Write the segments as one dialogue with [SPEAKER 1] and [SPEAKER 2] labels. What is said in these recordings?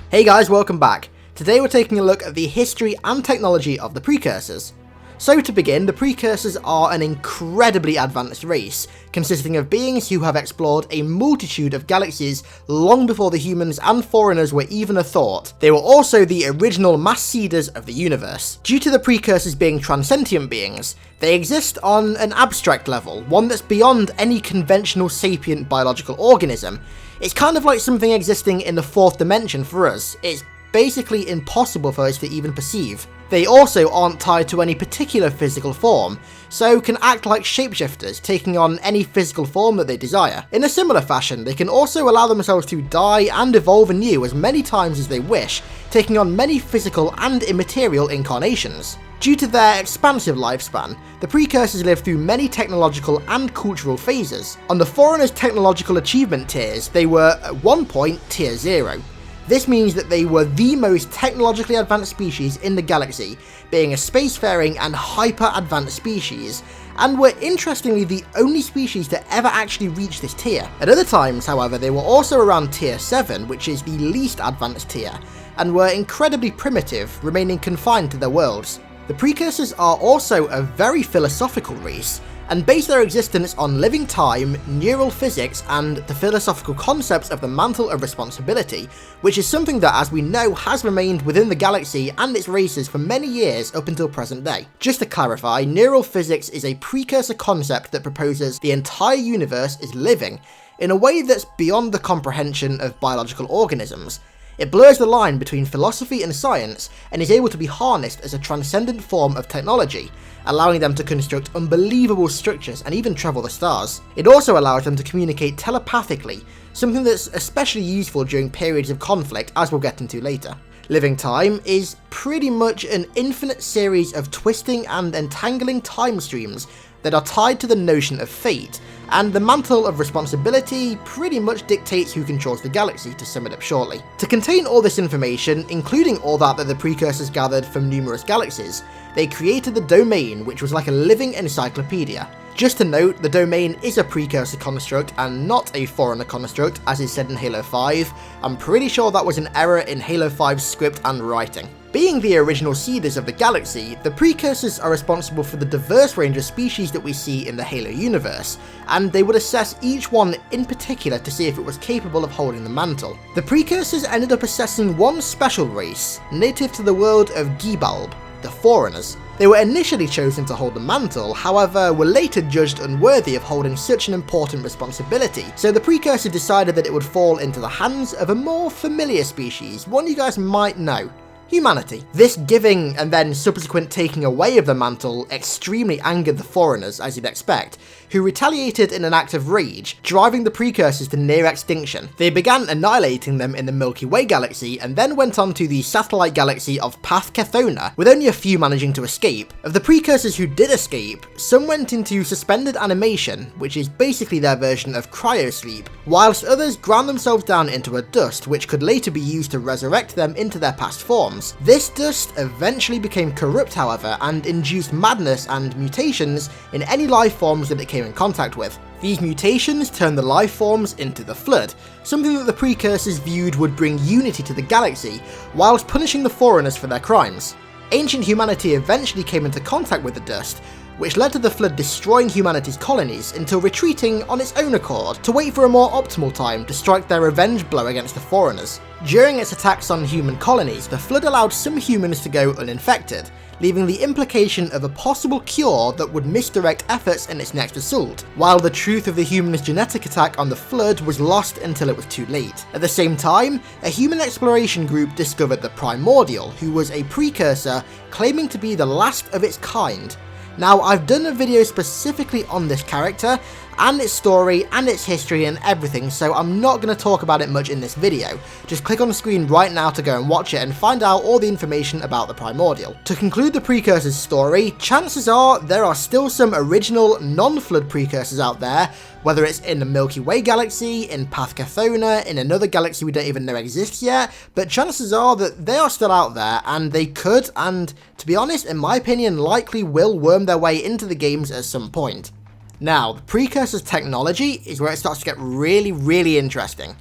[SPEAKER 1] Hey guys, welcome back. Today we're taking a look at the history and technology of the Precursors. So to begin, the Precursors are an incredibly advanced race, consisting of beings who have explored a multitude of galaxies long before the humans and foreigners were even a thought. They were also the original mass seeders of the universe. Due to the Precursors being transcendent beings, they exist on an abstract level, one that's beyond any conventional sapient biological organism. It's kind of like something existing in the fourth dimension for us. It's basically impossible for us to even perceive. They also aren't tied to any particular physical form, so can act like shapeshifters, taking on any physical form that they desire. In a similar fashion, they can also allow themselves to die and evolve anew as many times as they wish, taking on many physical and immaterial incarnations. Due to their expansive lifespan, the Precursors live through many technological and cultural phases. On the Foreigners' technological achievement tiers, they were at one point tier 0. This means that they were the most technologically advanced species in the galaxy, being a spacefaring and hyper-advanced species, and were interestingly the only species to ever actually reach this tier. At other times, however, they were also around tier 7, which is the least advanced tier, and were incredibly primitive, remaining confined to their worlds. The Precursors are also a very philosophical race, and base their existence on living time, neural physics, and the philosophical concepts of the mantle of responsibility, which is something that, as we know, has remained within the galaxy and its races for many years up until present day. Just to clarify, neural physics is a precursor concept that proposes the entire universe is living, in a way that's beyond the comprehension of biological organisms. It blurs the line between philosophy and science, and is able to be harnessed as a transcendent form of technology, allowing them to construct unbelievable structures and even travel the stars. It also allows them to communicate telepathically, something that's especially useful during periods of conflict, as we'll get into later. Living time is pretty much an infinite series of twisting and entangling time streams that are tied to the notion of fate, and the mantle of responsibility pretty much dictates who controls the galaxy, to sum it up shortly. To contain all this information, including all that the Precursors gathered from numerous galaxies, they created the Domain, which was like a living encyclopedia. Just to note, the Domain is a Precursor construct and not a Foreigner construct, as is said in Halo 5. I'm pretty sure that was an error in Halo 5's script and writing. Being the original seeders of the galaxy, the Precursors are responsible for the diverse range of species that we see in the Halo universe, and they would assess each one in particular to see if it was capable of holding the mantle. The Precursors ended up assessing one special race, native to the world of Gibalb, the Foreigners. They were initially chosen to hold the mantle, however were later judged unworthy of holding such an important responsibility, so the Precursor decided that it would fall into the hands of a more familiar species, one you guys might know: humanity. This giving and then subsequent taking away of the mantle extremely angered the Foreigners, as you'd expect, who retaliated in an act of rage, driving the Precursors to near extinction. They began annihilating them in the Milky Way galaxy, and then went on to the satellite galaxy of Pathkethona, with only a few managing to escape. Of the Precursors who did escape, some went into suspended animation, which is basically their version of cryosleep, whilst others ground themselves down into a dust, which could later be used to resurrect them into their past forms. This dust eventually became corrupt, however, and induced madness and mutations in any life forms that it came in contact with. These mutations turned the life forms into the Flood, something that the Precursors viewed would bring unity to the galaxy, whilst punishing the Foreigners for their crimes. Ancient humanity eventually came into contact with the dust, which led to the Flood destroying humanity's colonies until retreating on its own accord to wait for a more optimal time to strike their revenge blow against the Foreigners. During its attacks on human colonies, the Flood allowed some humans to go uninfected, leaving the implication of a possible cure that would misdirect efforts in its next assault, while the truth of the humans' genetic attack on the Flood was lost until it was too late. At the same time, a human exploration group discovered the Primordial, who was a precursor claiming to be the last of its kind. Now, I've done a video specifically on this character, and its story, and its history, and everything, so I'm not going to talk about it much in this video. Just click on the screen right now to go and watch it and find out all the information about the Primordial. To conclude the Precursors story, chances are there are still some original non-Flood Precursors out there, whether it's in the Milky Way galaxy, in Pathkethona, in another galaxy we don't even know exists yet, but chances are that they are still out there, and they could, and to be honest, in my opinion, likely will worm their way into the games at some point. Now, the Precursors Technology is where it starts to get really interesting.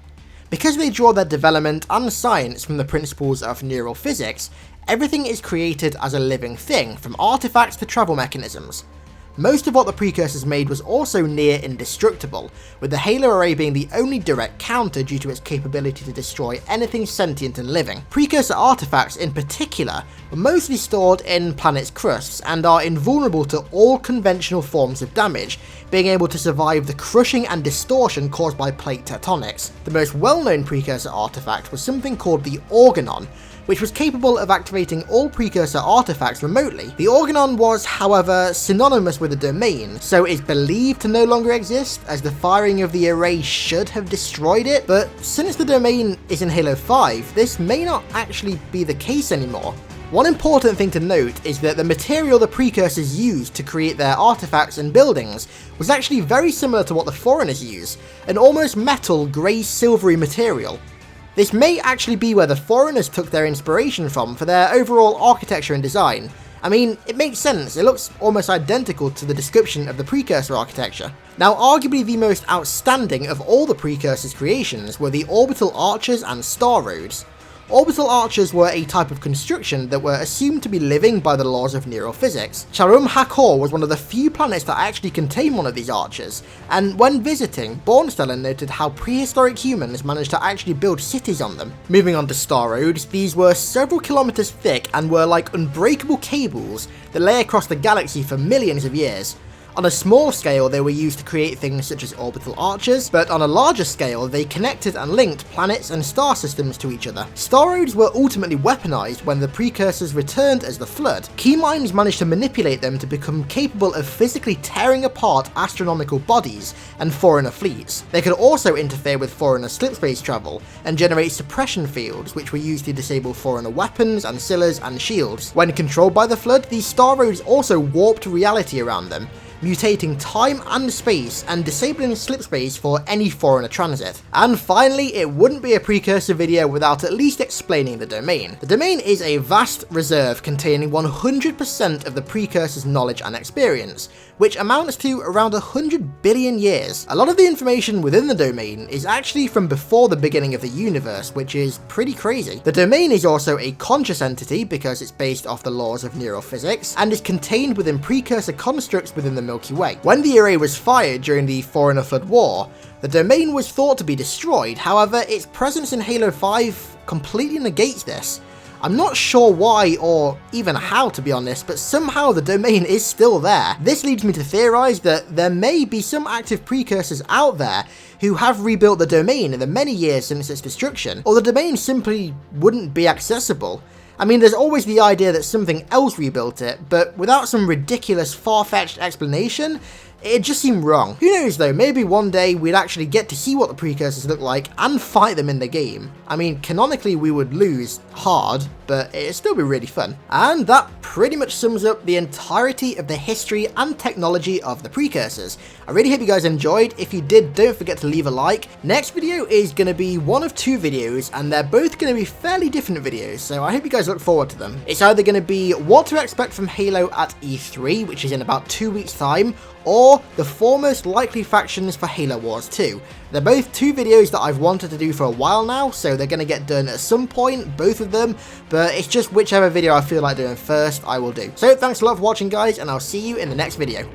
[SPEAKER 1] Because they draw their development and science from the principles of neural physics, everything is created as a living thing, from artifacts to travel mechanisms. Most of what the Precursors made was also near indestructible, with the Halo array being the only direct counter due to its capability to destroy anything sentient and living. Precursor artifacts in particular were mostly stored in planets' crusts and are invulnerable to all conventional forms of damage, being able to survive the crushing and distortion caused by plate tectonics. The most well-known Precursor artifact was something called the Organon, which was capable of activating all Precursor artifacts remotely. The Organon was, however, synonymous with the domain, so is believed to no longer exist, as the firing of the array should have destroyed it, but since the domain is in Halo 5, this may not actually be the case anymore. One important thing to note is that the material the Precursors used to create their artifacts and buildings was actually very similar to what the Foreigners use, an almost metal grey-silvery material. This may actually be where the Foreigners took their inspiration from for their overall architecture and design. I mean, it makes sense, it looks almost identical to the description of the Precursor architecture. Now, arguably the most outstanding of all the Precursors' creations were the Orbital Archers and Star Roads. Orbital archers were a type of construction that were assumed to be living by the laws of neural physics. Charum Hakor was one of the few planets that actually contained one of these archers, and when visiting, Bornsteller noted how prehistoric humans managed to actually build cities on them. Moving on to Star Roads, these were several kilometers thick and were like unbreakable cables that lay across the galaxy for millions of years. On a small scale, they were used to create things such as orbital archers, but on a larger scale, they connected and linked planets and star systems to each other. Star Roads were ultimately weaponized when the Precursors returned as the Flood. Key minds managed to manipulate them to become capable of physically tearing apart astronomical bodies and Foreigner fleets. They could also interfere with Foreigner slipspace travel and generate suppression fields, which were used to disable Foreigner weapons, ancillas, and shields. When controlled by the Flood, these Star Roads also warped reality around them, mutating time and space and disabling slipspace for any Foreigner transit. And finally, it wouldn't be a Precursor video without at least explaining the domain. The domain is a vast reserve containing 100% of the Precursors' knowledge and experience, which amounts to around 100 billion years. A lot of the information within the domain is actually from before the beginning of the universe, which is pretty crazy. The domain is also a conscious entity because it's based off the laws of neural physics and is contained within Precursor constructs within the Milky Way. When the array was fired during the Foreigner Flood War, the domain was thought to be destroyed, however, its presence in Halo 5 completely negates this. I'm not sure why or even how, to be honest, but somehow the domain is still there. This leads me to theorize that there may be some active Precursors out there who have rebuilt the domain in the many years since its destruction, or the domain simply wouldn't be accessible. I mean, there's always the idea that something else rebuilt it, but without some ridiculous, far-fetched explanation, it just seemed wrong. Who knows though, maybe one day we'd actually get to see what the Precursors look like and fight them in the game. I mean, canonically we would lose hard, but it'd still be really fun. And that pretty much sums up the entirety of the history and technology of the Precursors. I really hope you guys enjoyed. If you did, don't forget to leave a like. Next video is going to be one of two videos, and they're both going to be fairly different videos, so I hope you guys look forward to them. It's either going to be what to expect from Halo at E3, which is in about 2 weeks time, or the 4 most likely factions for Halo Wars 2. They're both two videos that I've wanted to do for a while now, so they're going to get done at some point, both of them, but it's just whichever video I feel like doing first, I will do. So thanks a lot for watching guys, and I'll see you in the next video.